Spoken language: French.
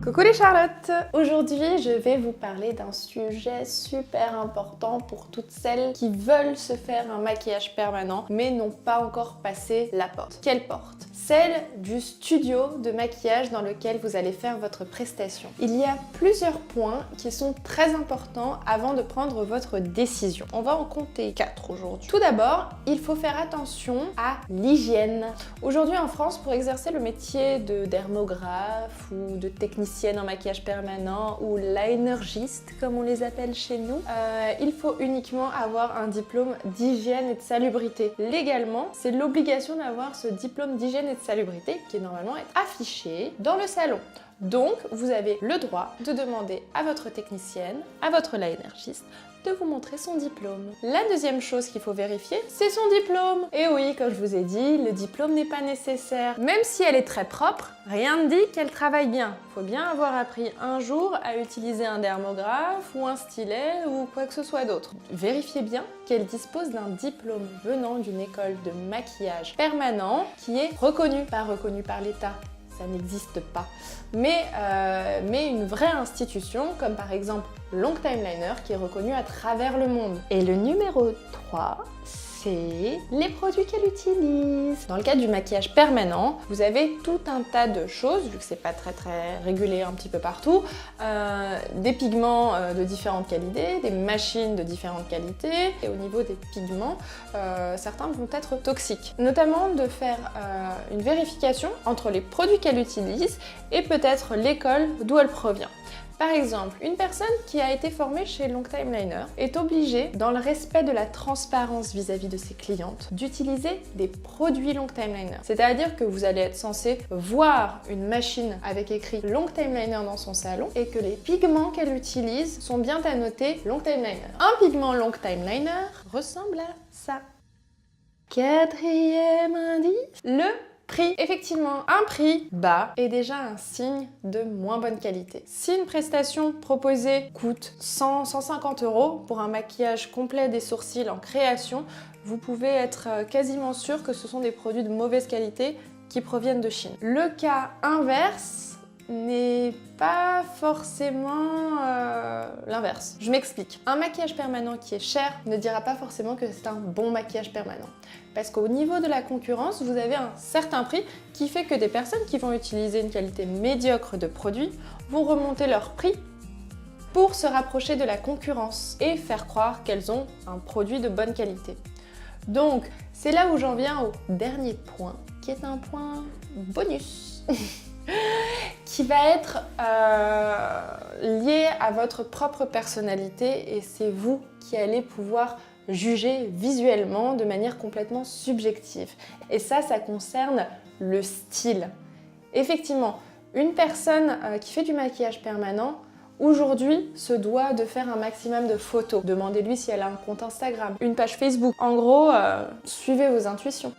Coucou les Charlottes! Aujourd'hui, je vais vous parler d'un sujet super important pour toutes celles qui veulent se faire un maquillage permanent mais n'ont pas encore passé la porte. Quelle porte? Celle du studio de maquillage dans lequel vous allez faire votre prestation. Il y a plusieurs points qui sont très importants avant de prendre votre décision. On va en compter 4 aujourd'hui. Tout d'abord, il faut faire attention à l'hygiène. Aujourd'hui en France, pour exercer le métier de dermographe ou de technicienne en maquillage permanent ou linergiste comme on les appelle chez nous, il faut uniquement avoir un diplôme d'hygiène et de salubrité. Légalement, c'est l'obligation d'avoir ce diplôme d'hygiène et de salubrité qui normalement est affiché dans le salon. Donc, vous avez le droit de demander à votre technicienne, à votre linergiste, de vous montrer son diplôme. La deuxième chose qu'il faut vérifier, c'est son diplôme. Et oui, comme je vous ai dit, le diplôme n'est pas nécessaire. Même si elle est très propre, rien ne dit qu'elle travaille bien. Il faut bien avoir appris un jour à utiliser un dermographe ou un stylet ou quoi que ce soit d'autre. Vérifiez bien qu'elle dispose d'un diplôme venant d'une école de maquillage permanent qui est reconnu, pas reconnu par l'État. Ça n'existe pas. Mais une vraie institution, comme par exemple Longtime Liner, qui est reconnue à travers le monde. Et le numéro 3, c'est les produits qu'elle utilise. Dans le cas du maquillage permanent, vous avez tout un tas de choses, vu que c'est pas très régulé un petit peu partout, des pigments de différentes qualités, des machines de différentes qualités, et au niveau des pigments, certains vont être toxiques. Notamment de faire une vérification entre les produits qu'elle utilise et peut-être l'école d'où elle provient. Par exemple, une personne qui a été formée chez Longtime Liner est obligée, dans le respect de la transparence vis-à-vis de ses clientes, d'utiliser des produits Longtime Liner. C'est-à-dire que vous allez être censé voir une machine avec écrit Longtime Liner dans son salon et que les pigments qu'elle utilise sont bien annotés Longtime Liner. Un pigment Longtime Liner ressemble à ça. Quatrième indice, le prix. Effectivement, un prix bas est déjà un signe de moins bonne qualité. Si une prestation proposée coûte 100-150 € pour un maquillage complet des sourcils en création, vous pouvez être quasiment sûr que ce sont des produits de mauvaise qualité qui proviennent de Chine. Le cas inverse n'est pas forcément l'inverse. Je m'explique. Un maquillage permanent qui est cher ne dira pas forcément que c'est un bon maquillage permanent. Parce qu'au niveau de la concurrence, vous avez un certain prix qui fait que des personnes qui vont utiliser une qualité médiocre de produit vont remonter leur prix pour se rapprocher de la concurrence et faire croire qu'elles ont un produit de bonne qualité. Donc, c'est là où j'en viens au dernier point, qui est un point bonus. Qui va être lié à votre propre personnalité et c'est vous qui allez pouvoir juger visuellement de manière complètement subjective. Et ça concerne le style. Effectivement, une personne qui fait du maquillage permanent, aujourd'hui, se doit de faire un maximum de photos. Demandez-lui si elle a un compte Instagram, une page Facebook. En gros, suivez vos intuitions.